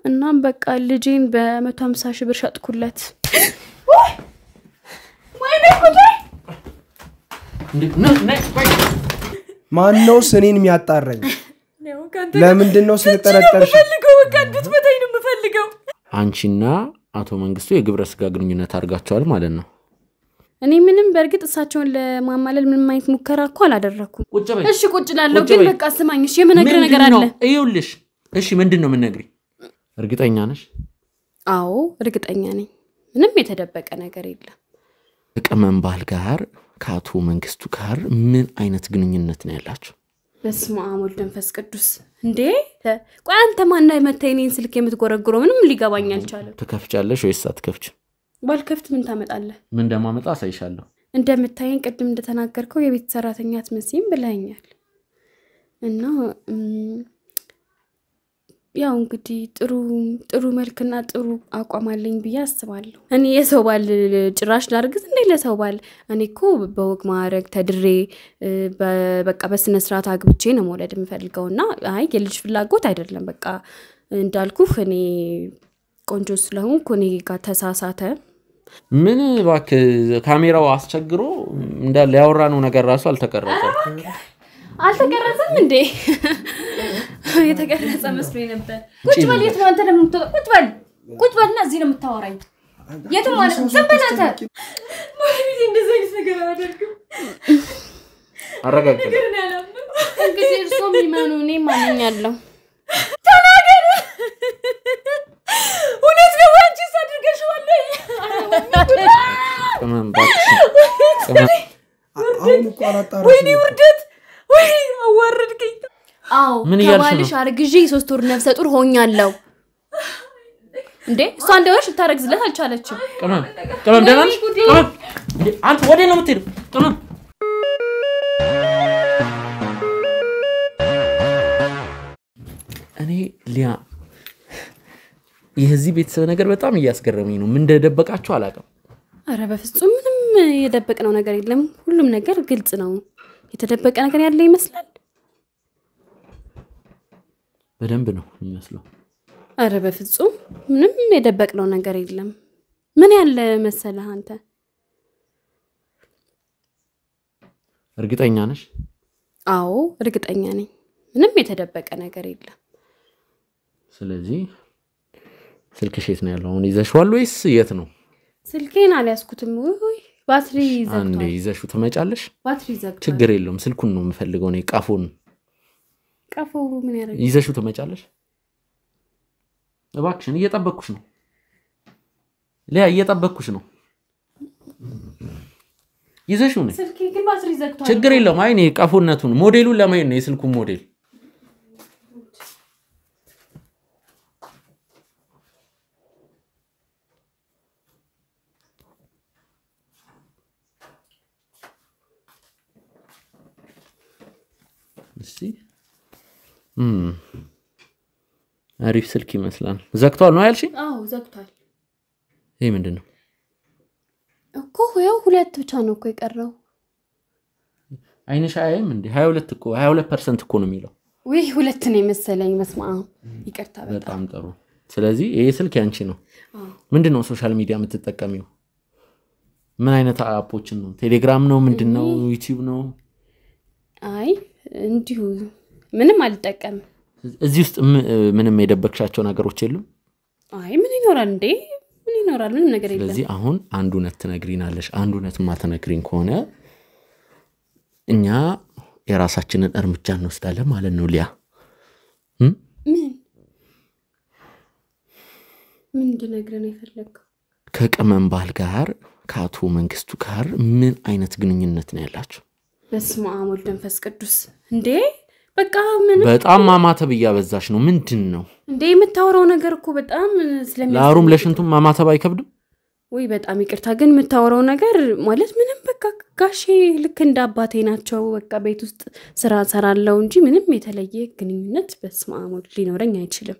እናም በቃ ልጄን በ150 ሺህ ብር ሸጥኩለት ወይኔ ጉዴ ማን ነው ስኔን የሚያጣራኝ ለምንድነው ስለተጠረጠርሽ ፈልገው ወቀዱት በታይ ነው የምፈልገው አንቺና አቶ መንግስቱ የግብረ ስጋ ግንኙነት አድርጋቸዋል ማለት ነው እኔ ምንም በርግጥ እሳቸውን ለማማለል ምንም አይነት ሙከራ እኮ አላደረኩም እሺ ቁጭ ላለው ግን በቃ ስማኝሽ የምነግር ነገር አለ እዩልሽ እሺ ምንድነው የምነግሪ እርግጠኛ ነሽ አዎ እርግጠኛ ነኝ ምንም የተደበቀ ነገር የለም ከመን ባል ጋር ከአቶ መንግስቱ ጋር ምን አይነት ግንኙነት ነው ያላችሁ በስመ አብ ወወልድ ወመንፈስ ቅዱስ እንዴ ቆይ አንተ ማን ነው መተይኔን ስልክ የምትጎረግረው ምንም ሊገባኝ አልቻለም ትከፍቻለሽ ወይስ አትከፍች ባልከፍት ምን ታመጣለህ ምን እንደማመጣ አሳይሻለሁ እንደምታየኝ ቀድም እንደተናገርከው የቤት ሰራተኛ አትመስይም ብለኛል እና ያው እንግዲህ ጥሩ መልክና ጥሩ አቋም አለኝ ብዬ አስባለሁ እኔ የሰው ባል ጭራሽ ላርግዝ እንዴ ለሰው ባል እኔኮ በወግ ማረግ ተድሬ በቃ በስነ ስርዓት አግብቼ ነው መውለድ የምፈልገውና አይ የልጅ ፍላጎት አይደለም በቃ እንዳልኩህ እኔ ቆንጆ ስለሆንኩ እኔ ጋር ተሳሳተ ምን ባክ ካሜራው አስቸግሮ እንዳለ ያወራነው ነገር ራሱ አልተቀረጸም እንዴ የተቀረጸ መስሎኝ ነበር ቁጭ በል የት ነው አንተ ደግሞ ቁጭ በልና እዚህ ነው የምታወራኝ የት ማለት ዘበናተ ማለት እንደዚህ ነገር አደርግም አረጋግጥ እንግዲህ እርሶም ይመኑ እኔ ማንኛለሁ ተናገር ሁለት ነው አንቺ ሳድርገሽዋል ከመን ባክሽ አሁን እኮ አላጣራሽ ወይኔ ውርደት ወይ አወርድከኝ አው ከባልሽ አርግጂ 3 ወር ነፍሰ ጡር ሆኛለሁ እንዴ እሷ እንደውሽ ታረግዝለት አልቻለችም ከመን ደናንሽ አንተ ወዴ ነው የምትሄደው ከመን እኔ ሊያ የዚህ ቤተሰብ ነገር በጣም እያስገረመኝ ነው ምን እንደደበቃችሁ አላውቅም አረ በፍጹም ምንም የደበቀነው ነገር የለም ሁሉም ነገር ግልጽ ነው የተደበቀ ነገር ያለ ይመስላል በደንብ ነው የሚመስለው አረ በፍጹም ምንም የደበቀነው ነገር የለም ምን ያለ መሰለህ አንተ እርግጠኛ ነሽ አዎ እርግጠኛ ነኝ ምንም የተደበቀ ነገር የለም ስለዚህ ስልክሽ የት ነው ያለው አሁን ይዘሽዋል ወይስ የት ነው ስልኬን አልያዝኩትም ወይ ባትሪ ዘግቷል አንዴ ይዘሽው ትመጫለሽ ባትሪ ዘግቷል ችግር የለውም ስልኩን ነው የምፈልገው እኔ ቃፎን ምን ያደርጋል ይዘሽው ትመጫለሽ እባክሽን እየጠበቅኩሽ ነው ሊያ እየጠበቅኩሽ ነው ይዘሽው ነው ስልኬ ግን ባትሪ ዘግቷል ችግር የለውም አይ እኔ ቃፎነቱን ሞዴሉን ለማየት ነው የስልኩን ሞዴል እሺ አሪፍ ስልክ ይመስላል ዘግቷል ነው ያልሽኝ አዎ ዘግቷል ይሄ ምንድነው እኮ ያው ሁለት ብቻ ነው እኮ የቀረው አይንሽ አይም እንዴ 22 እኮ 22% እኮ ነው የሚለው ወይ ሁለት ነው መሰለኝ መስማዓ ይቅርታ በጣም ጥሩ ስለዚህ ይሄ ስልክ ያንቺ ነው ምንድነው ሶሻል ሚዲያ የምትጠቀሚው ምን አይነት አፖችን ነው ቴሌግራም ነው ምንድነው ዩቲዩብ ነው አይ እንዲሁ ምንም አልጠቀም እዚህ ውስጥ ምንም የደበቅሻቸው ነገሮች የሉም አይ ምን ይኖራል እንዴ ምን ይኖራል ምንም ነገር የለም ስለዚህ አሁን አንዱነት ትነግሪናለሽ አንዱነት ማተነግሪን ከሆነ እኛ የራሳችንን እርምጃ እንወስዳለን ማለት ነው ሊያ ምን እንደነግረን ይፈልጋል ከቀመን ባል ጋር ከአቶ መንግስቱ ጋር ምን አይነት ግንኙነት ነው ያላችሁ በስመ አብ ወወልድ ወመንፈስ ቅዱስ እንዴ በቃ ምን በጣም ማማተብ ያበዛሽ ነው ምንድነው እንዴ የምታወራው ነገር እኮ በጣም ለአሩም ለሽንቱም ማማተብ አይከብድም ወይ በጣም ይቅርታ ግን የምታወራው ነገር ማለት ምንም በቃ ጋሼ ልክ እንደ አባቴ ናቸው በቃ ቤት ውስጥ ስራ ሰራለው እንጂ ምንም የተለየ ግንኙነት በስመ አብ ወልድ ሊኖረኝ አይችልም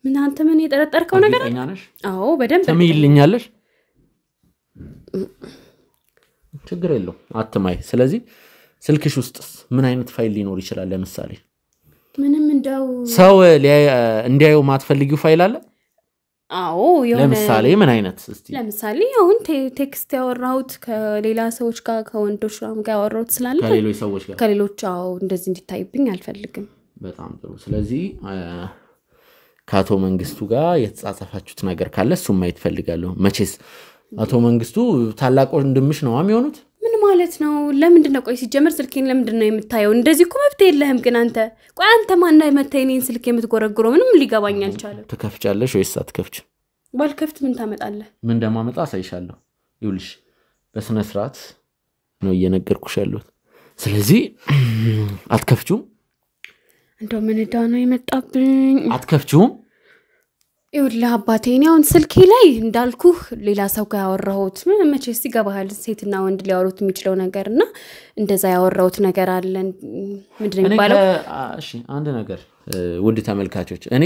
ምን አንተ ምን የጠረጠርከው ነገር አዎ በደንብ ተሚልኛለሽ ችግር የለው አትማይ ስለዚህ ስልክሽ ውስጥ ምን አይነት ፋይል ሊኖር ይችላል ለምሳሌ ምንም እንደው ሰው እንዲያየው ማትፈልጊው ፋይል አለ አዎ የሆነ ለምሳሌ ምን አይነት እስቲ ለምሳሌ አሁን ቴክስት ያወራሁት ከሌላ ሰዎች ጋር ከወንዶች ጋር ያወራሁት ስላለ ከሌሎች ሰዎች ጋር ከሌሎች እንደዚህ እንዲታይብኝ አልፈልግም በጣም ጥሩ ስለዚህ ከአቶ መንግስቱ ጋር የተጻጻፋችሁት ነገር ካለ እሱም ማየት ፈልጋለሁ መቼስ አቶ መንግስቱ ታላቅ ወንድምሽ ነው የሚሆኑት ምን ማለት ነው ለምንድን ነው ቆይ ሲጀመር ስልኬን ለምንድን ነው የምታየው እንደዚህ እኮ መብት የለህም ግን አንተ ማን የመታየኔን ስልክ የምትጎረግረው ምንም ሊገባኝ አልቻለም ትከፍቻለሽ ወይስ አትከፍች ባልከፍት ምን ታመጣለህ ምን እንደማመጣ አሳይሻለሁ ይውልሽ በስነ ስርዓት ነው እየነገርኩሽ ያለሁት ስለዚህ አትከፍቹም እንደው ምን ዳ ነው የመጣብኝ አትከፍቹም ይኸውልህ አባቴ እኔ አሁን ስልኬ ላይ እንዳልኩህ ሌላ ሰው ጋር ያወራሁት መቼስ ይገባሃል ሴትና ወንድ ሊያወሩት የሚችለው ነገርና እንደዛ ያወራሁት ነገር አለ ምንድነው የሚባለው እሺ አንድ ነገር ውድ ተመልካቾች እኔ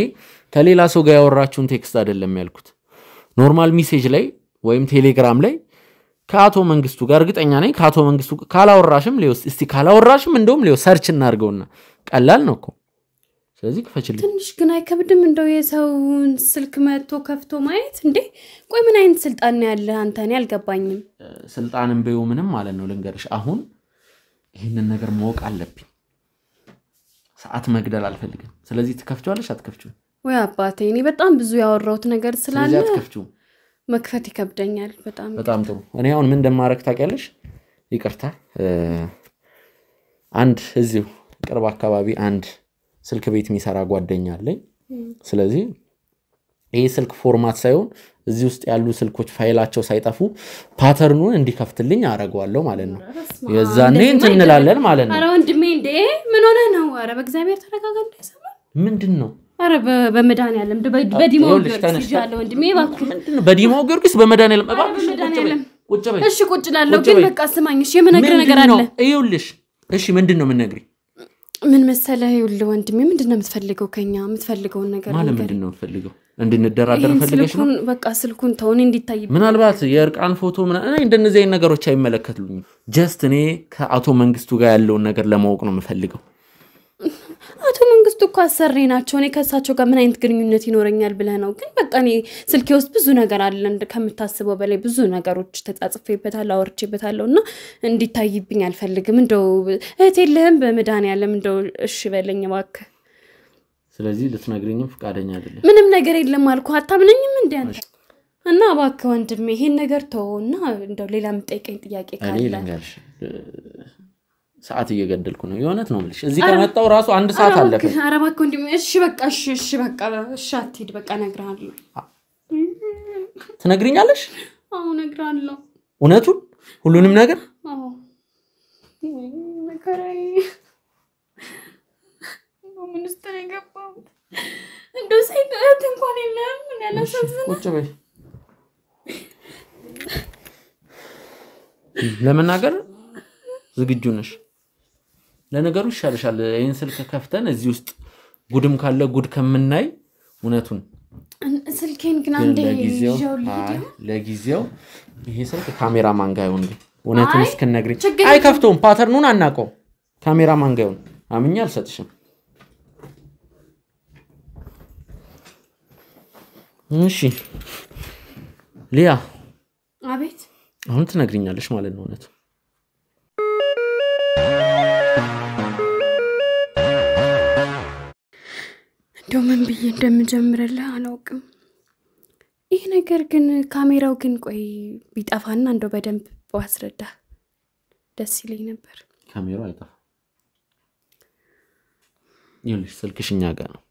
ከሌላ ሰው ጋር ያወራችሁን ቴክስት አይደለም ያልኩት ኖርማል ሜሴጅ ላይ ወይም ቴሌግራም ላይ ከአቶ መንግስቱ ጋር እርግጠኛ ነኝ ከአቶ መንግስቱ ካላወራሽም ሌውስ እስቲ ካላወራሽም እንደውም ሌው ሰርች እናርገውና ቀላል ነው እኮ ስለዚህ ከፈችልኝ ትንሽ ግን አይከብድም እንደው የሰው ስልክ መጥቶ ከፍቶ ማየት እንዴ ቆይ ምን አይነት ስልጣን ነው ያለ አንተ እኔ አልገባኝም ስልጣንም በዩ ምንም ማለት ነው ልንገርሽ አሁን ይሄንን ነገር ማወቅ አለብኝ ሰዓት መግደል አልፈልግም ስለዚህ ትከፍቻለሽ አትከፍቺው ወይ አባቴ እኔ በጣም ብዙ ያወራሁት ነገር ስላለ ስለዚህ አትከፍቺው መክፈት ይከብደኛል በጣም ጥሩ እኔ አሁን ምን እንደማረክ ታውቂያለሽ ይቅርታ አንድ እዚሁ ቅርብ አካባቢ አንድ ስልክ ቤት የሚሰራ ጓደኛ አለኝ ስለዚህ ይሄ ስልክ ፎርማት ሳይሆን እዚህ ውስጥ ያሉ ስልኮች ፋይላቸው ሳይጠፉ ፓተርኑን እንዲከፍትልኝ አረጋዋለሁ ማለት ነው የዛኔ እንላለን ማለት ነው አረ ወንድሜ እንዴ ምን ሆነ ነው አረ በእግዚአብሔር ተረጋጋ እንዳይሰማ ምንድነው አረ በመድኃኒዓለም በዲሞ ጊዮርጊስ ይያለው ወንድሜ እባክህ ምንድነው በዲሞ ጊዮርጊስ በመድኃኒዓለም እባክሽ ቁጭ በይ እሺ ቁጭ ላለው ግን በቃ ስማኝ እሺ የምነግርህ ነገር አለ ይኸውልሽ እሺ ምንድነው የምነግርህ ምን መሰለህ ይኸውልህ ወንድሜ ምንድነው የምትፈልገው ከኛ የምትፈልገው ነገር ማለት ምንድነው የምትፈልገው እንድንደራደር ፈልገሽ ነው በቃ ስልኩን ተውን እንዲታይ ምናልባት የርቃን ፎቶ እኔ እንደነዚህ አይነት ነገሮች አይመለከቱልኝ ጀስት እኔ ከአቶ መንግስቱ ጋር ያለውን ነገር ለማወቅ ነው የምፈልገው አቶ መንግስቱ እኮ አሰሪ ናቸው እኔ ከሳቸው ጋር ምን አይነት ግንኙነት ይኖረኛል ብለህ ነው ግን በቃ እኔ ስልኬ ውስጥ ብዙ ነገር አለ ከምታስበው በላይ ብዙ ነገሮች ተጻጽፌበታለሁ አወርቼበታለሁና እንዲታይብኝ አልፈልግም እንደው እህቴልህም በመድኃኒዓለም እንደው እሺ በለኝ እባክህ ስለዚህ ልትነግሪኝም ፍቃደኛ አይደለም ምንም ነገር የለም አልኩ አታምነኝም እንዴ አንተ እና እባክህ ወንድሜ ይሄን ነገር ተውና እንደው ሌላ የምጠይቀኝ ጥያቄ ካለ እኔ ልንገርሽ ሰዓት እየገደልኩ ነው የሆነት ነው ማለት እዚህ ከመጣው ራሱ አንድ ሰዓት አለፈ ኧረ እባክህ ወንድሜ እሺ በቃ እሺ አትሂድ በቃ እነግርሃለሁ ትነግሪኛለሽ አዎ እነግርሃለሁ እውነቱን ሁሉንም ነገር አዎ መከራዬ ምን እስተነገባው እንደው ሳይደት እንኳን የለም ምን ያላሰብኩት ቁጭ በይ ለመናገር ዝግጁ ነሽ ለነገሩ ይሻልሻል ይሄን ስልክ ከፍተን እዚህ ውስጥ ጉድም ካለ ጉድ ከምናይ እውነቱን ስልኬን ግን አንዴ ለጊዜው ይሄ ስልክ ካሜራማን ጋር ይሁን እውነቱን እስከነግሪ አይከፍተውም ፓተርኑን አናቀው ካሜራማን ጋር ይሁን አምኛ አልሰጥሽም እሺ ሊያ አቤት አሁን ትነግሪኛለሽ ማለት ነው እውነቱ እንደው ምን ብዬ እንደምጀምርልህ አላውቅም ይሄ ነገር ግን ካሜራው ግን ቆይ ቢጠፋና እንደው በደንብ ባስረዳ ደስ ይለኝ ነበር ካሜራው አይጠፋ ይኸውልሽ ስልክሽኛ ጋር ነው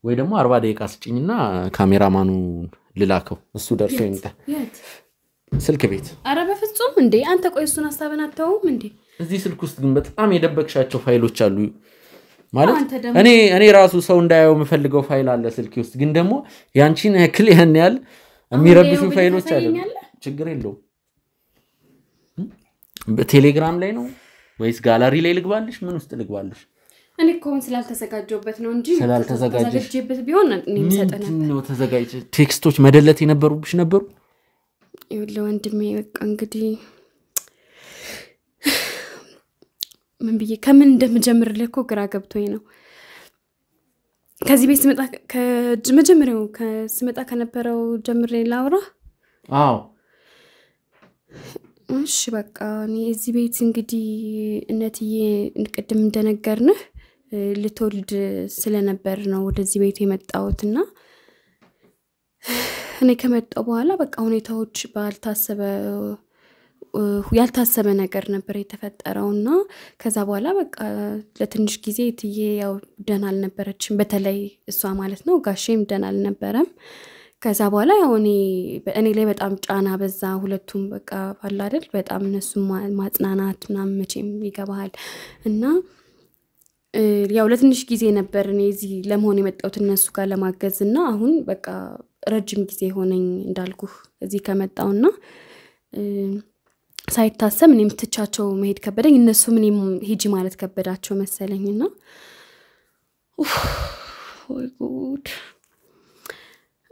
ወይ ደግሞ 40 ደቂቃ ስጭኝና ካሜራማኑ ልላከው እሱ ደርሶ ይምጣ ስልክ ቤት አረ በፍጹም እንዴ አንተ ቆይ እሱን ሐሳብን አታውም እንዴ እዚህ ስልክ ውስጥ ግን በጣም የደበቅሻቸው ፋይሎች አሉ ማለት እኔ ራሱ ሰው እንዳያየው የምፈልገው ፋይል አለ ስልክ ውስጥ ግን ደግሞ ያንቺን ያክል ያን ያህል የሚረብሹ ፋይሎች አሉ ችግር የለውም በቴሌግራም ላይ ነው ወይስ ጋላሪ ላይ ልግባልሽ ምን ውስጥ ልግባልሽ እኔ ኮን ስላልተዘጋጀውበት ነው እንጂ ስላልተዘጋጀበት ቢሆን እኔ ምሰጠና ነው ተዘጋጅ ቴክስቶች መደለት የነበሩብሽ ነበሩ ይኸውልህ ወንድሜ በቃ እንግዲህ ምን ብዬ ከምን እንደምጀምርልህ እኮ ግራ ገብቶኝ ነው ከዚህ ቤት ስመጣ ከመጀመሪያው ስመጣ ከነበረው ጀምሬ ላውራ አዎ እሺ በቃ እኔ እዚህ ቤት እንግዲህ እነትዬ ቅድም እንደነገርንህ ልትወልድ ስለነበር ነው ወደዚህ ቤት የመጣሁትና እኔ ከመጣሁ በኋላ በቃ ሁኔታዎች ያልታሰበ ነገር ነበር የተፈጠረውና ከዛ በኋላ በቃ ለትንሽ ጊዜ እትዬ ያው ደህና አልነበረችም በተለይ እሷ ማለት ነው ጋሼም ደህና አልነበረም ከዛ በኋላ ያው እኔ ላይ በጣም ጫና በዛ ሁለቱም በቃ አለ አይደል በጣም እነሱም ማጽናናት ምናምን መቼም ይገባሃል እና ያው ለትንሽ ጊዜ ነበር እኔ እዚህ ለመሆን የመጣሁት እነሱ ጋር ለማገዝና አሁን በቃ ረጅም ጊዜ ሆነኝ እንዳልኩህ እዚህ ከመጣውና ሳይታሰብ እኔም ትቻቸው መሄድ ከበደኝ እነሱ ምንም ሂጂ ማለት ከበዳቸው መሰለኝና ወይ ጉድ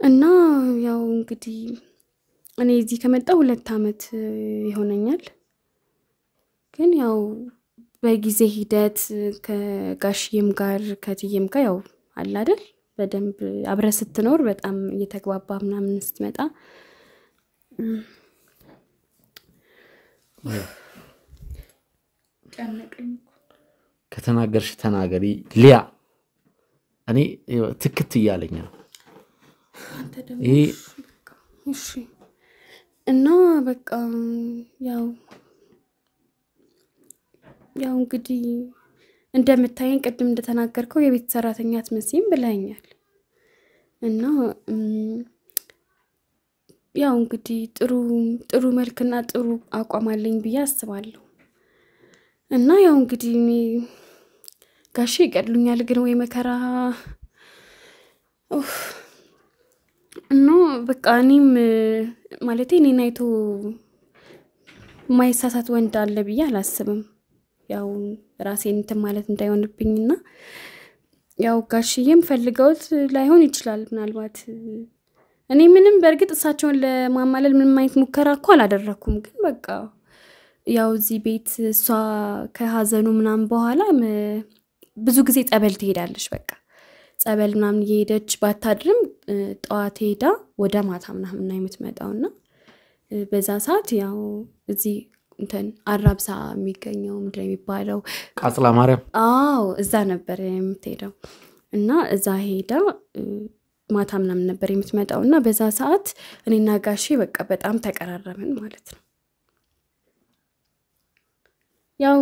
እና ያው እንግዲህ እኔ እዚህ ከመጣሁ 2 አመት ይሆነኛል ግን ያው በጊዜ ሂደት ከጋሽዬም ጋር ከትዬም ጋር ያው አለ አይደል በደንብ አብረ ስትኖር በጣም እየተግባባ ምናምን ስትመጣ ከተናገርሽ ተናገሪ ሊያ እኔ ትክክት ይያለኝ ነው አንተ ደግሞ እሺ እና በቃ ያው እንግዲህ እንደምታየኝ ቅድም እንደተናገርከው የቤት ሰራተኛ አትመስይም ብለኛል እና ያው እንግዲህ ጥሩ መልክና ጥሩ አቋም አለኝ ብዬ አስባለሁ እና ያው እንግዲህ ጋሼ ይቀድሉኛል ግን ወይ መከራ እና በቃ እኔም ማለቴ እኔን አይቶ ማይሳሳት ወንድ አለ ብዬ አላስብም ያው ራሴን እንትን ማለት እንዳይሆንብኝና ያው ጋሽዬም ፈልገውት ላይሆን ይችላል ምናልባት እኔ ምንም በርግጥ እሳቸውን ለማማለል ምንም አይነት ሙከራ እኮ አላደረኩም ግን በቃ ያው እዚህ ቤት እሷ ከሐዘኑ ምናምን በኋላ ብዙ ጊዜ ጸበል ትሄዳለች በቃ ጸበል ምናምን እየሄደች ባታድርም ጠዋት ሄዳ ወደ ማታ ምናምን ነው የምትመጣውና በዛ ሰዓት ያው እዚህ እንትን አራብሳ የሚገኘው ምንድነው የሚባለው ቃጽላ ማርያም አዎ እዛ ነበር የምትሄደው እና እዛ ሄዳ ማታ ምናምን ነበር የምትመጣውና በዛ ሰዓት እኔና ጋሼ በቃ በጣም ተቀራረብን ማለት ነው ያው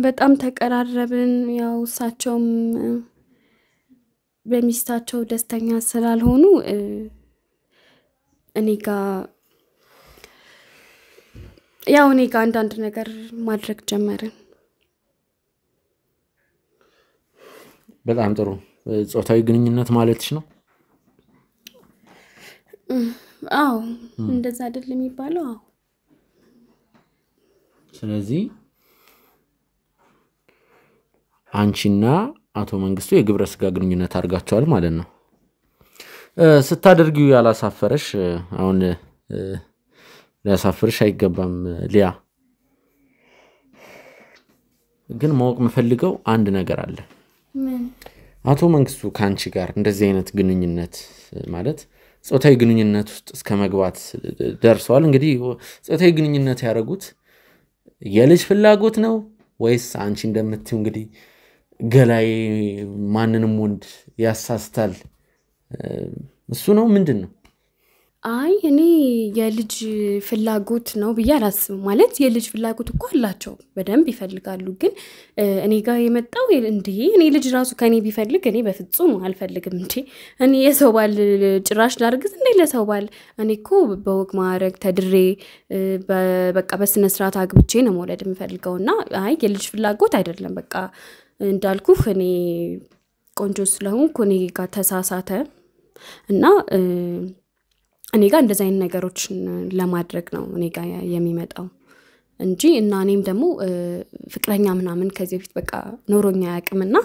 በጣም ተቀራረብን ያው እሳቸውም በሚስታቸው ደስተኛ ስላልሆኑ እኔ ጋር አንዳንድ ነገር ማድረግ ጀመርን በጣም ጥሩ ጾታዊ ግንኙነት ማለትሽ ነው አዎ እንደዛ አይደል የሚባለው አዎ ስለዚህ አንቺና አቶ መንግስቱ የግብረ ስጋ ግንኙነት አድርጋቸዋል ማለት ነው ስታደርጊው ያላሳፈረሽ አሁን ሊያሳፍርሽ አይገባም ሊያ ግን ማወቅ መፈልገው አንድ ነገር አለ ምን አቶ መንግስቱ ካንቺ ጋር እንደዚህ አይነት ግንኙነት ማለት ጾታዊ ግንኙነት ውስጥ እስከ መግባት ደርሷል እንግዲህ ጾታዊ ግንኙነት ያደረጉት የልጅ ፍላጎት ነው ወይስ አንቺ እንደምትዩ እንግዲህ ገላይ ማንንም ወንድ ያሳስታል እሱ ነው ምንድነው አይ እኔ የልጅ ፍላጎት ነው ብዬ አላስብም ማለት የልጅ ፍላጎት እኮ አላቸው በደንብ ይፈልጋሉ ግን እኔ ጋር የመጣው እኔ ልጅ ራሱ ከኔ ቢፈልግ እኔ በፍጹም አልፈልግም እኔ የሰው ባል ጭራሽ ላርግዝ ለሰው ባል እኔ እኮ በወግ ማዕረግ ተድሬ በቃ በስነ ስርዓት አግብቼ ነው መውለድ የምፈልገውና አይ የልጅ ፍላጎት አይደለም በቃ እንዳልኩህ እኔ ቆንጆ ስለሆንኩ እኔ ጋር ተሳሳተ እና እኔ ጋር እንደዛ አይነት ነገሮችን ለማድረግ ነው እኔ ጋር የሚመጣው እንጂ እና እኔም ደግሞ ፍቅረኛ ምናምን ከዚህ በፊት በቃ ኖሮኛ ያቅምና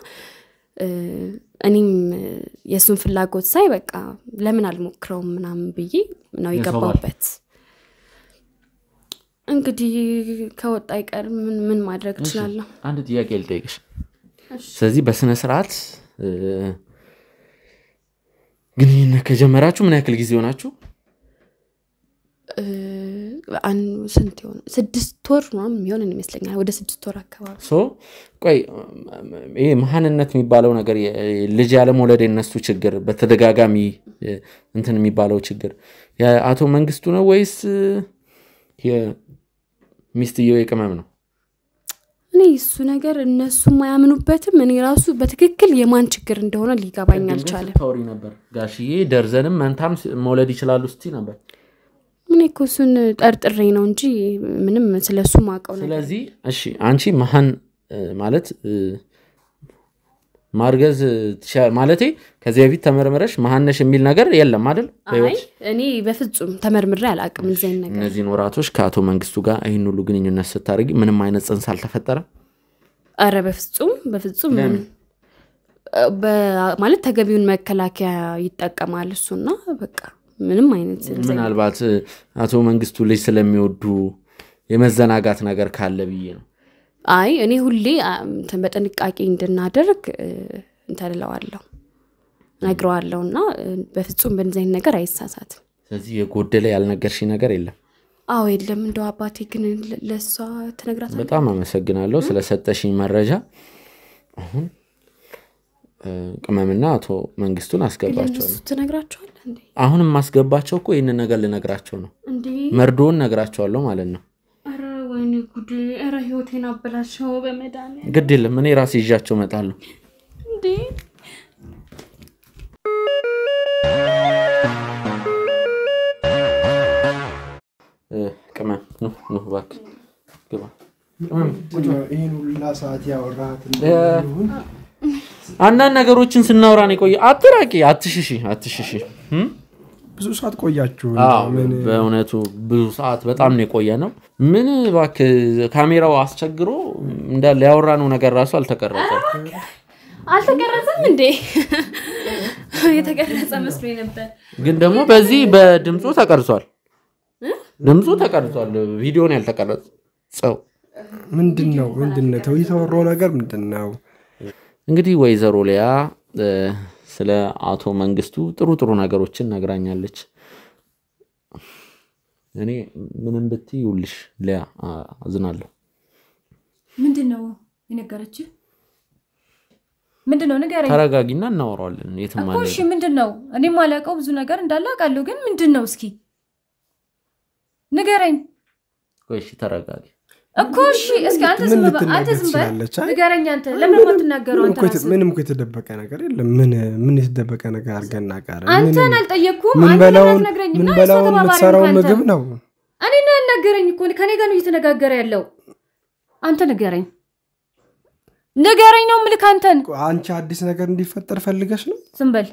እኔም የሱን ፍላጎት ሳይ በቃ ለምን አልሞክረውም ምናምን ብዬ ነው የገባበት እንግዲህ ከወጣ ይቀር ምን ማድረግ ይችላል አንድ ጥያቄ ልጠይቅሽ ስለዚህ በስነ ስርዓት ግንኙነት ከጀመራችሁ ምን ያክል ጊዜ ሆናችሁ? ስንት ይሆን? 6 ወር ምናምን የሚሆን ይመስለኛል። ወደ 6 ወር አካባቢ። ቆይ ይሄ መሃንነት የሚባለው ነገር ልጅ ያለ መውለድ የነሱ ችግር በተደጋጋሚ እንትን የሚባለው ችግር የአቶ መንግስቱ ነው ወይስ የሚስትየው የቅመም ነው? እኔ እሱ ነገር እነሱ ማያምኑበትም እኔ ራሱ በትክክል የማን ችግር እንደሆነ ሊገባኝ አልቻለም። ታውሪ ነበር ጋሽዬ ደርዘንም መንታም መውለድ ይችላሉ እስቲ ነበር። እኔ እኮ እሱን ጠርጥሬ ነው እንጂ ምንም ስለሱ ማቀው ነገር። ስለዚህ እሺ አንቺ መሃን ማለት ማርገዝ ማለቴ ከዚህ በፊት ተመርመረሽ መሃንነሽ የሚል ነገር የለም አይደል? አይ እኔ በፍጹም ተመርምሬ አላቅም እንደዚህ ነገር። እነዚህ ኖራቶች ከአቶ መንግስቱ ጋር ይሄን ሁሉ ግንኙነት ስታረጊ ምንም አይነት ጽንስ አልተፈጠረ? አረ በፍጹም ማለት ተገቢውን መከላከያ ይጠቀማል እሱና በቃ ምንም አይነት ምናልባት አቶ መንግስቱ ልጅ ስለሚወዱ የመዘናጋት ነገር ካለ ብዬ ነው። አይ እኔ ሁሌ በጥንቃቄ እንድናደርግ እንተልለዋለሁ ነግረዋለሁና በፍጹም በእንደዚህ ነገር አይሳሳትም። ስለዚህ የጎደለ ያልነገርሽ ነገር የለም? አዎ የለም። እንደው አባቴ ግን ለሷ ተነግራታለህ? በጣም አመሰግናለሁ ስለሰጠሽኝ መረጃ። አሁን ቅመምና አቶ መንግስቱን አስገባቸው ነው። ተነግራቸዋለህ እንዴ? አሁንም ማስገባቸው እኮ ይሄን ነገር ልነግራቸው ነው እንዴ? መርዶን ነግራቸዋለሁ ማለት ነው። አረ ወይኔ ጉዴ! አረ ህይወቴን አበላሽው በመዳን። ግድ የለም እኔ ራሴ ይዣቸው እመጣለሁ። እንዴ ቅመም ነው እባክህ ግባ። ይሄን ሁሉ ሰዓት ያወራሃት አንዳንድ ነገሮችን ስናወራ ነው ቆይ። አትሽሺ ብዙ ሰዓት ቆያችሁ። በእውነቱ ብዙ ሰዓት በጣም ነው የቆየ ነው። ምን እባክህ ካሜራው አስቸግሮ እንዳለ ያወራነው ነገር ራሱ አልተቀረጸም እንዴ? የተቀረጸ መስሎኝ ነበር። ግን ደግሞ በዚህ በድምጹ ተቀርጿል። ቪዲዮን ያልተቀረጸው ምንድነው? የተወራው ነገር ምንድነው? እንግዲህ ወይዘሮ ሊያ ስለ አቶ መንግስቱ ጥሩ ነገሮችን ነግራኛለች። እኔ ምንም ብትይውልሽ ሊያ አዝናለሁ። ምንድነው የነገረች? ምንድነው ንገረኝ። ተረጋጊና እናወራለን። የትም ማለት እሺ ምንድነው? እኔ ማላቀው ብዙ ነገር እንዳለ አውቃለሁ፣ ግን ምንድነው እስኪ ንገረኝ። እሺ ተረጋጊ እኮ እሺ እስኪ አንተ ዝም በል ንገረኝ። አንተ ለምን ማትናገረው? አንተ ምንም እኮ የተደበቀ ነገር የለም። ምን የተደበቀ ነገር አርገና ቃረ አንተን አልጠየቅኩም። አንተ ነግረኝና ምን በላው የምትሰራው ምግብ ነው። እኔ ነው ነገረኝ እኮ ከኔ ጋር ነው እየተነጋገረ ያለው። አንተ ንገረኝ ነው ምልክ። አንቺ አዲስ ነገር እንዲፈጠር ፈልገሽ ነው? ዝም በል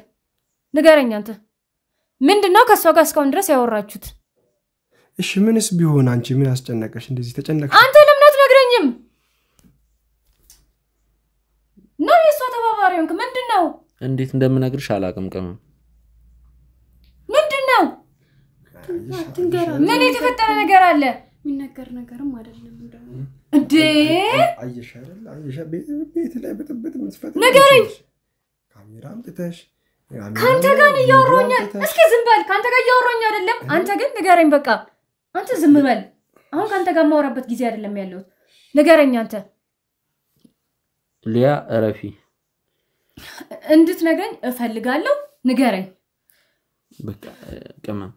ንገረኝ። አንተ ምንድነው ከሷ ጋር እስካሁን ድረስ ያወራችሁት? እሺ ምንስ ቢሆን አንቺ ምን አስጨነቀሽ? እንደዚህ ተጨነቀሽ? አንተ ለምን አትነግረኝም? ነው የሷ ተባባሪ ሆንክ? ምንድነው? እንዴት እንደምነግርሽ አላቅም። ቅመም ምንድነው? ምን የተፈጠረ ነገር አለ? የሚነገር ነገርም አይደለም እንዴ? አየሽ ቤት ላይ በጥብጥ መስፈት ንገረኝ። ካሜራ አምጥተሽ ካንተ ጋር እያወራኝ። እስኪ ዝም በል። ካንተ ጋር እያወራኝ አይደለም። አንተ ግን ንገረኝ በቃ። አንተ ዝም በል። አሁን ካንተ ጋር ማውራበት ጊዜ አይደለም ያለው። ንገረኝ አንተ። ሊያ እረፊ። እንድትነግረኝ እፈልጋለሁ። ንገረኝ በቃ። ቅመም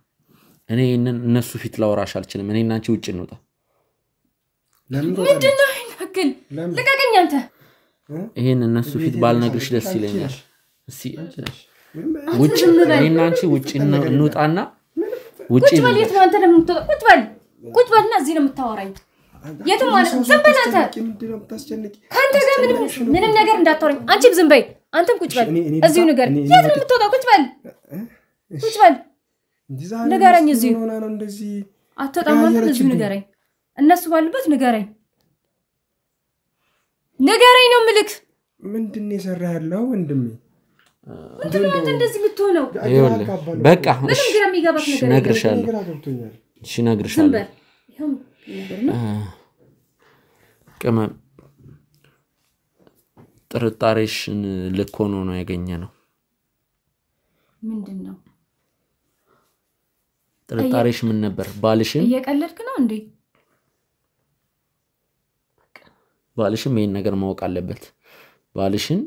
እኔ እነሱ ፊት ላወራሽ አልችልም። እኔ እና አንቺ ውጪ እንውጣ። ምንድነው ይናክል? ልቀቀኝ አንተ። ይሄን እነሱ ፊት ባልነግርሽ ደስ ይለኛል። እሺ ውጪ እኔና አንቺ ውጪ እንውጣና ውጪ ቁጭ በል። የት ነው አንተ ደግሞ? ቁጭ በልና እዚህ ነው የምታወራኝ። የትም ማለት ዝም በል አንተ። ካንተ ጋር ምንም ነገር እንዳታወራኝ። አንቺም ዝም በይ። አንተም ቁጭ በል እዚሁ ንገር። የት ነው የምትወጣው? ቁጭ በል ንገረኝ። እዚሁ አትወጣም ማለት እዚሁ ንገረኝ። እነሱ ባሉበት ንገረኝ ነው ምልክ። ምንድነው የሰራ ያለው ወንድሜ? ምንድነው አንተ እንደዚህ የምትሆነው? በቃ እሺ ነግርሻለሁ። እሺ ነግርሻለሁ። ቅመም ጥርጣሬሽን ልክ ሆኖ ነው ያገኘነው ምንድነው ጥርጣሬሽ ምን ነበር ባልሽን እየቀለድክ ነው እንዴ ባልሽም ይሄን ነገር ማወቅ አለበት ባልሽን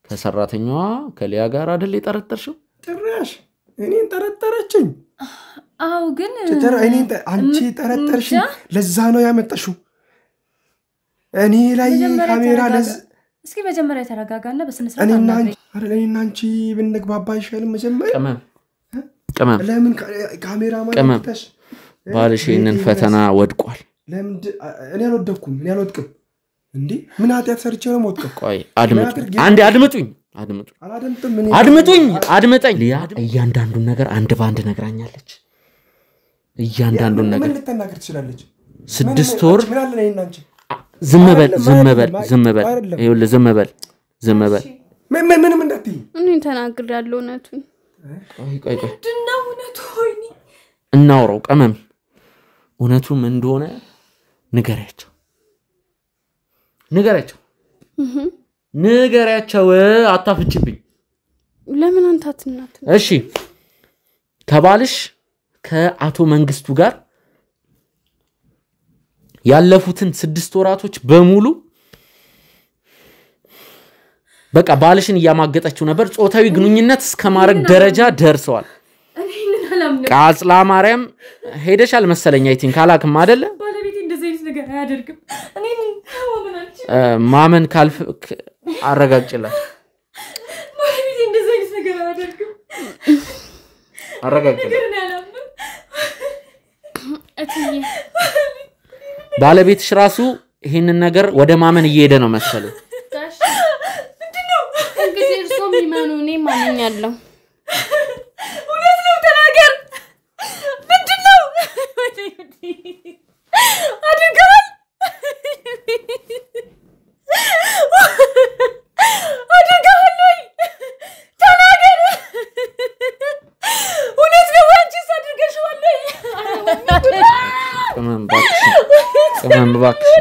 ከሰራተኛዋ ከሊያ ጋር አይደል የጠረጠርሽው ጭራሽ እኔን ጠረጠረችኝ አው ግን እኔን አንቺ ጠረጠርሽኝ ለዛ ነው ያመጣሽው እኔ ላይ ካሜራ እስኪ መጀመሪያ ተረጋጋና በስነ ስርዓት እኔና አንቺ ብንግባባ ይሻል መጀመሪያ ቀመም ለምን ካሜራ ማለትሽ ባልሽ ይሄንን ፈተና ወድቋል ለምን እኔ አልወደኩም እንዴ ምን አጥያት ሰርቼ ነው ሞትከው ቆይ አድምጡኝ ሊያ እያንዳንዱን ነገር አንድ ባንድ ነግራኛለች እያንዳንዱን ነገር ምን ልትናገር ትችላለች 6 ወር ምን አለ እኔና አንቺ ዝም በል ይኸውልህ ዝም በል ምንም እንዳትይ እኔ ተናግሬያለሁ እውነቱን ቆይ ድናው እውነቱ ሆይኒ እናውራው ቀመም እውነቱ ምን እንደሆነ ንገሪያቸው አታፍጭብኝ ለምን አንተ አትናት እሺ ከባልሽ ከአቶ መንግስቱ ጋር ያለፉትን 6 ወራቶች በሙሉ በቃ ባልሽን ያማገጠችው ነበር ጾታዊ ግንኙነት እስከማረግ ደረጃ ደርሰዋል ቃጽላ ማርያም ሄደሻል መሰለኝ አይ ቲንክ አላክም አይደለ ባለቤቴ እንደዚህ አይነት ነገር አያደርግም እኔ ማመን ካልፍ አረጋግጭላት ባለቤቴ እንደዚህ አይነት ነገር አያደርግም አረጋግጭላት እትዬ ባለቤትሽ ራሱ ይሄንን ነገር ወደ ማመን እየሄደ ነው መሰለኝ ጋሽ ምንድነው እንግዲህ እርሶ የሚመኑ እኔ ማንኛለሁ እውነት ነው ተናገር ምንድነው አድርገዋል ተናገር እውነት ነው አንቺስ አድርገሽዋል ቀመም ባክሽ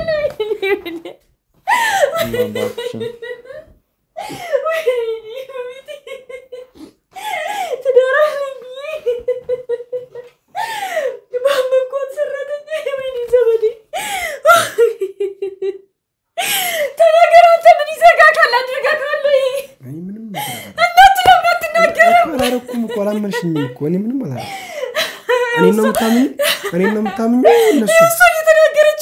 እኔ ምንም አላረኩም እኔ ነው የምታምኝ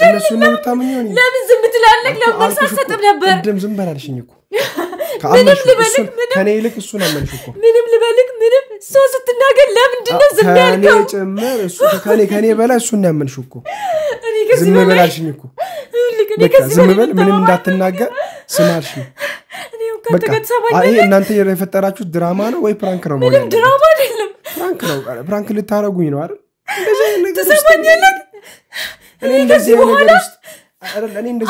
እነሱ ነው የምታምኝ ለምን ዝም ትላለህ ለምን ሳሰጥም ነበር ዝም በላልሽኝ እኮ ከኔ ይልቅ እሱ ነው መልሽ እኮ ምንም ልበልክ ምንም ሰው ስትናገር ለምንድን ነው ዝም ያልከው ከኔ ጭምር እሱ ከኔ በላይ እሱ ነው ያመንሽ እኮ ዝም በላልሽኝ እኮ ዝም በል ምንም እንዳትናገር ስማልሽኝ አይ እናንተ የፈጠራችሁት ድራማ ነው ወይ ፕራንክ ነው ምንም ድራማ አይደለም ፕራንክ ልታረጉኝ ነው አይደል ተሰማኛለህ እኔ እንደዚህ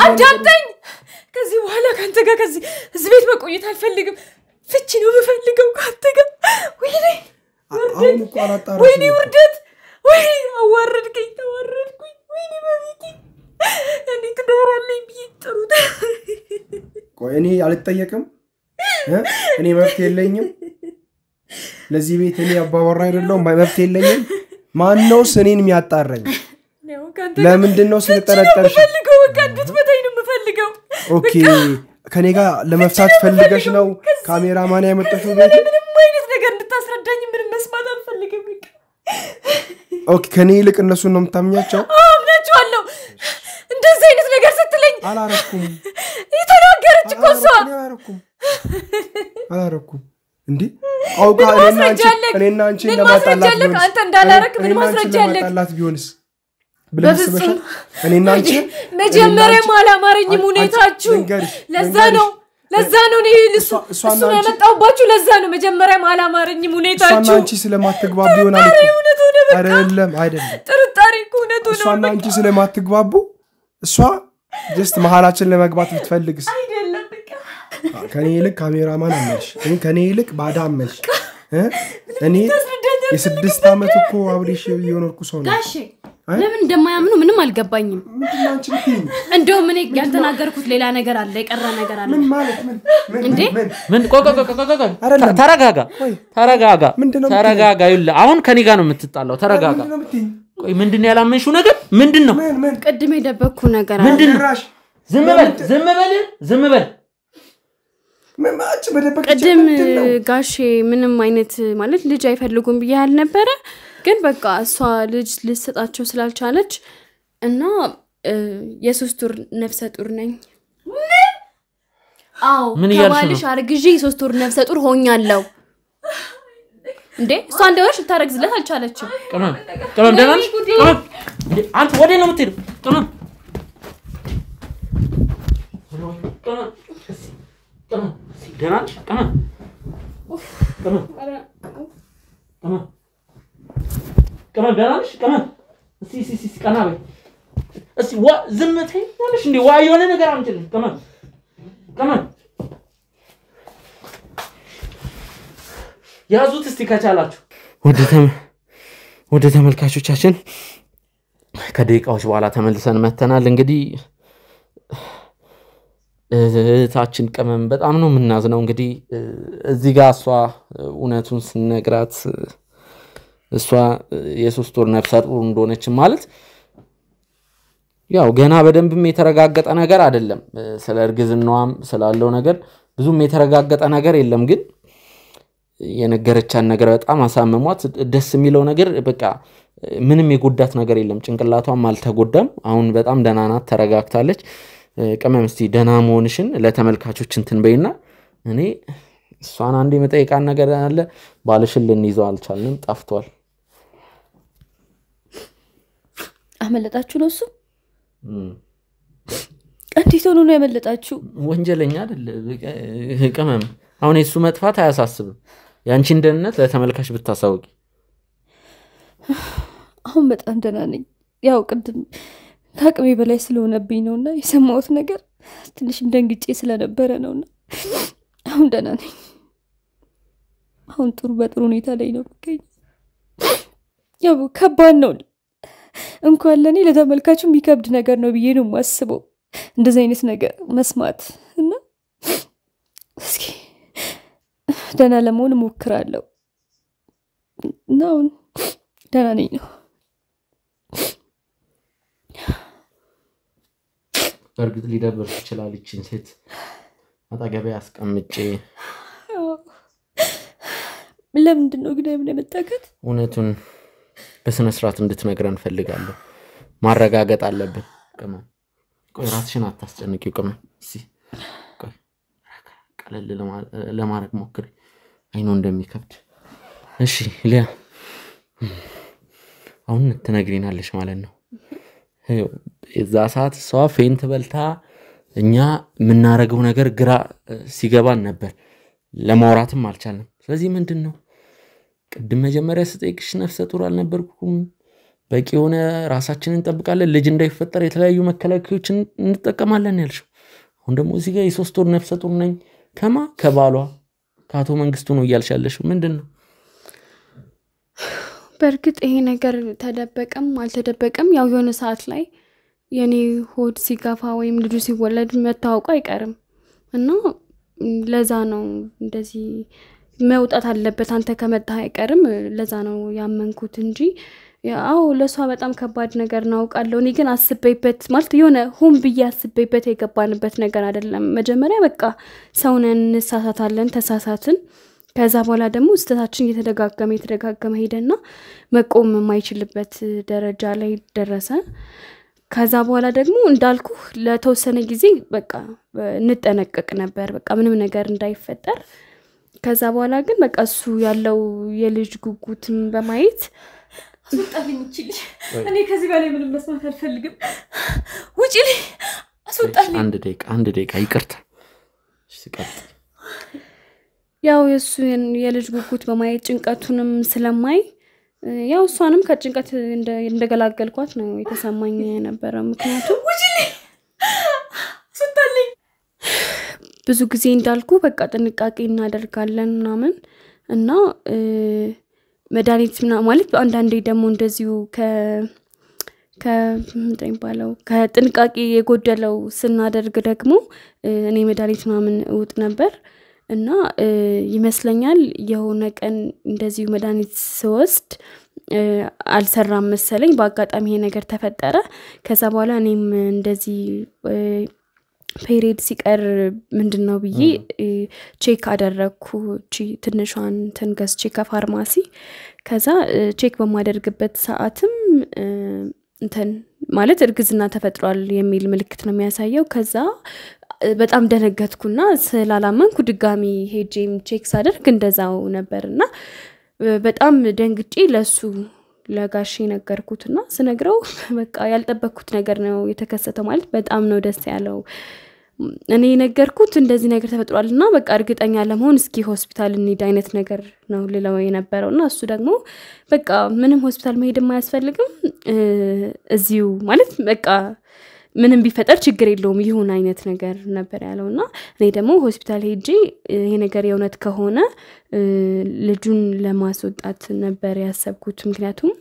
አዳምጠኝ ከዚህ በኋላ ካንተ ጋር ከዚህ ቤት መቆየት አልፈልግም ፍቺ ነው የምፈልገው ካንተ ጋር ወይኔ ውርደት ወይኔ አዋረድከኝ ተዋረድኩኝ ወይኔ በቤቴ እኔ ትኖራለኝ ቢጥሩ ቆይ እኔ አልጠየቅም እኔ መብት የለኝም ለዚህ ቤት እኔ አባወራ አይደለም መብት የለኝም ማን ነው እኔን የሚያጣራኝ ለምንድን ነው ስለተጠረጠርሽ ፈልገው በቃ እንድትመታኝ ነው የምፈልገው ኦኬ ከኔ ጋር ለመፍታት ፈልገሽ ነው ካሜራማን ያመጣሽው ቤት ምንም አይነት ነገር እንድታስረዳኝ ምንም መስማት አልፈልግም ኦኬ ከኔ ይልቅ እነሱ ነው የምታምኛቸው አምናቸዋለሁ እንደዚህ አይነት ነገር ስትለኝ አላረኩም የተናገረች እኮ እሷ አላረኩም እንዴ አውቃ እኔና አንቺ ለማጣላት ቢሆንስ አንተ እንዳላረክ ምን ማስረጃ አለ ለማጣላት ቢሆንስ ብለስበሻ እኔና አንቺ መጀመሪያም አላማረኝም ሁኔታችሁ ለዛ ነው እሱ ነው ያመጣውባችሁ ለዛ ነው መጀመሪያም አላማረኝም ሁኔታችሁ እሷና አንቺ ስለማትግባቡ ይሆናል አይደለም ጥርጣሬ እኮ እውነቱ ነው እሷና አንቺ ስለማትግባቡ እሷ ጀስት መሐላችን ለመግባት ብትፈልግስ አይደለም በቃ ከኔ ይልቅ ካሜራማን አመልሽ ከኔ ይልቅ ባዳ አመልሽ እኔ የ6 አመት እኮ አብሬሽ የሆነርኩ ሰው ነው ጋሼ ለምን እንደማያምኑ ምንም አልገባኝም ምንድነው አንቺ ብትይኝ እንደውም እኔ ያልተናገርኩት ሌላ ነገር አለ የቀረ ነገር አለ ምን ማለት እንዴ ምን ተረጋጋ ተረጋጋ ይኸውልህ አሁን ከኔ ጋር ነው የምትጣላው ተረጋጋ ቆይ ምንድነው ያላመንሽው ነገር ምንድነው ቅድም የደበኩ ነገር አለ ምንድነው ዝም በል ማማች በደበቅ ቅድም ጋሼ ምንም አይነት ማለት ልጅ አይፈልጉም ብያል ነበር ግን በቃ እሷ ልጅ ልሰጣቸው ስላልቻለች እና የሶስት ወር ነፍሰ ጡር ነኝ አው ከባልሽ አርግጂ 3 ወር ነፍሰ ጡር ሆኛለሁ እንዴ እሷ እንደወሽ ታረግዝለት አልቻለችም ቀመም ደናን አንተ ወዴ ነው የምትሄደው ቀመም ደናን ቀመም ደናንሽ ቀመም እስቲ ቀና በይ እስቲ ዝምቴ ያለሽ እንዴ ዋይ የሆነ ነገር አምጪልኝ ቀመም ያዙት እስቲ ከቻላችሁ ወደ ተመልካቾቻችን ከደቂቃዎች በኋላ ተመልሰን መተናል እንግዲህ ታችን ቀመም በጣም ነው ምናዝነው እንግዲህ እዚህ ጋር እሷ እውነቱን ስነግራት እሷ የሶስት ወር ነፍሰ ጡር እንደሆነች ማለት ያው ገና በደንብም የተረጋገጠ ነገር አይደለም ስለ እርግዝናዋም ስላለው ነገር ብዙም የተረጋገጠ ነገር የለም ግን የነገረቻን ነገር በጣም አሳመሟት ደስ የሚለው ነገር በቃ ምንም የጎዳት ነገር የለም ጭንቅላቷም አልተጎዳም አሁን በጣም ደህና ናት ተረጋግታለች ቀመም እስቲ ደህና መሆንሽን ለተመልካቾች እንትን በይና እኔ እሷን አንዴ መጠይቃን ነገር አለ ባልሽን ልንይዘው አልቻልንም ጠፍቷል አመለጣችሁ ነው እሱ እንዴት ሆኖ ነው ያመለጣችሁ ወንጀለኛ አይደል ቀመም አሁን እሱ መጥፋት አያሳስብም ያንቺን ደህንነት ለተመልካች ብታሳውቂ አሁን በጣም ደህና ነኝ ያው ቅድም ታቅሜ በላይ ስለሆነብኝ ነውና የሰማሁት ነገር ትንሽ ደንግጬ ስለነበረ ነውና አሁን ደህና ነኝ አሁን በጥሩ ሁኔታ ላይ ነው ያው ከባድ ነው እንኳን ለኔ ለተመልካቹም ቢከብድ ነገር ነው ብዬ ነው ማስበው እንደዚህ አይነት ነገር መስማት እና እስኪ ደህና ለመሆን ሞክራለሁ ነው ደህና ነኝ ነው በርግጥ ሊደብር ይችላል እቺን ሴት አጣገቤ አስቀምጬ ለምንድነው ግን የምንመጣከት እውነቱን በስነ ስርዓት እንድትነግረን ፈልጋለሁ ማረጋገጥ አለብን ቀመም ቆይ ራስሽን አታስጨንቂው ቀመም እሺ ቆይ ቀለል ለማረግ ሞክሪ አይኑ እንደሚከብድ እሺ ሊያ አሁን ትነግሪናለሽ ማለት ነው እዛ ሰዓት ሰው ፌንት በልታ እኛ ምናረገው ነገር ግራ ሲገባን ነበር ለማውራትም አልቻለም ስለዚህ ምንድነው ቅድም መጀመሪያ ስጠይቅሽ ነፍሰ ጡር አልነበርኩም በቂ ሆነ ራሳችንን እንጠብቃለን ልጅ እንዳይፈጠር የተለያዩ መከላከያዎችን እንጠቀማለን ያልሽው አሁን ደግሞ እዚህ ጋር የሶስት ወር ነፍሰ ጡር ነኝ ከባሏ ከአቶ መንግስቱ ነው ያልሻለሽው ምንድነው በርግጥ ይሄ ነገር ተደበቀም አልተደበቀም ያው የሆነ ሰዓት ላይ የኔ ሆድ ሲጋፋ ወይም ልጁ ሲወለድ መታወቁ አይቀርም እና ለዛ ነው እንደዚህ መውጣት አለበት አንተ ከመጣህ አይቀርም ለዛ ነው ያመንኩት እንጂ ያው ለሷ በጣም ከባድ ነገር ነው አውቃለሁ እኔ ግን አስበይበት ማለት የሆነ ሆም ብዬ አስበይበት የገባንበት ነገር አይደለም መጀመሪያ በቃ ሰውነን እንሳሳታለን ተሳሳትን ከዛ በኋላ ደግሞ ስተታችን የተደጋገመ ሄደና መቆም የማይችልበት ደረጃ ላይ ደረሰ ከዛ በኋላ ደግሞ እንዳልኩ ለተወሰነ ጊዜ በቃ እንጠነቀቅ ነበር በቃ ምንም ነገር እንዳይፈጠር ከዛ በኋላ ግን በቃ እሱ ያለው የልጅ ጉጉትን በማየት አስወጣልኝ እቺልሽ እኔ ከዚህ በላይ ምንም መስማት አልፈልግም ውጪልኝ አስወጣልኝ አንድ ደቂቃ ይቅርታ እሺ ቀጥ ያው የሱ የልጅ ጉጉት በማየት ጭንቀቱንም ስለማይ ያው እሷንም ከጭንቀት እንደገላገልኳት ነው የተሰማኝ ነበር ምክንያቱም ውጪልኝ አስወጣልኝ ብዙ ጊዜ እንዳልኩ በቃ ጥንቃቄ እናደርጋለን ምናምን እና መድኃኒት ማለት አንዳንዴ ደግሞ እንደዚሁ ከምንድን ባለው ከጥንቃቄ የጎደለው ስናደርግ ደግሞ እኔ መድኃኒት ምናምን እውጥ ነበር እና ይመስለኛል የሆነ ቀን እንደዚሁ መድኃኒት ስወስድ አልሰራም መሰለኝ በአጋጣሚ ይሄ ነገር ተፈጠረ ከዛ በኋላ እኔም እንደዚህ ፔሪድ ሲቀር ምንድነው ብዬ ቼክ አደረኩ ትንሿን ተንገስ ቼክ ፋርማሲ ከዛ ቼክ በማደርግበት ሰዓትም እንትን ማለት እርግዝና ተፈጥሯል የሚል ምልክት ነው የሚያሳየው ከዛ በጣም ደነገጥኩና ስላላመንኩ ድጋሚ ሄጄም ቼክ ሳደርግ እንደዛው ነበርና በጣም ደንግጬ ለሱ ለጋሽ ነገርኩትና ስነግረው በቃ ያልጠበቅኩት ነገር ነው የተከሰተው ማለት በጣም ነው ደስ ያለው እኔ ነገርኩት እንደዚህ ነገር ተፈጥሯልና በቃ እርግጠኛ ለመሆን እስኪ ሆስፒታል እንሂድ አይነት ነገር ነው ልለው የነበረውና እሱ ደግሞ በቃ ምንም ሆስፒታል መሄድ የማያስፈልግም እዚሁ ማለት በቃ ምንም ቢፈጠር ችግር የለውም ይሁን አይነት ነገር ነበር ያለውና እኔ ደግሞ ሆስፒታል ሄጄ ይሄ ነገር የእውነት ከሆነ ልጁን ለማስወጣት ነበር ያሰብኩት ምክንያቱም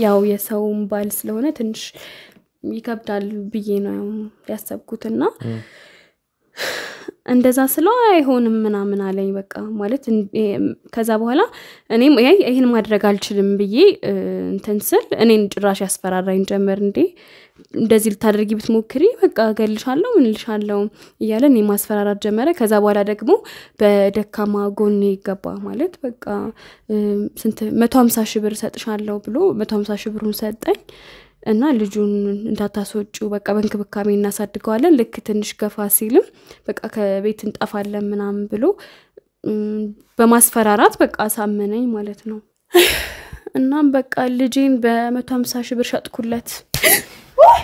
ያው የሰውም ባል ስለሆነ ትንሽ ይከብዳል ብዬ ነው ያሰብኩትና እንደዛ ስለው አይሆንም ምናምን አለኝ በቃ ማለት ከዛ በኋላ እኔም ይሄን ማድረግ አልችልም ብዬ እንትን ስል እኔን ጭራሽ ያስፈራራኝ ጀመር እንዴ እንደዚህ ልታደርጊ ብትሞክሪ በቃ ገልሻለሁ ምን ልሻለሁ እያለ እኔ ማስፈራራት ጀመረ ከዛ በኋላ ደግሞ በደካማ ጎኔ ይገባ ማለት በቃ ስንት 150 ሺህ ብር ሰጥሻለሁ ብሎ 150 ሺህ ብሩን ሰጠኝ እና ልጁን እንዳታስወጪው በቃ በእንክብካቤ እናሳድገዋለን ልክ ትንሽ ገፋ ሲልም በቃ ከቤት እንጠፋለን ምናምን ብሎ በማስፈራራት በቃ አሳመነኝ ማለት ነው እናም በቃ ልጄን በ150 ሺህ ብር ሸጥኩለት ወይ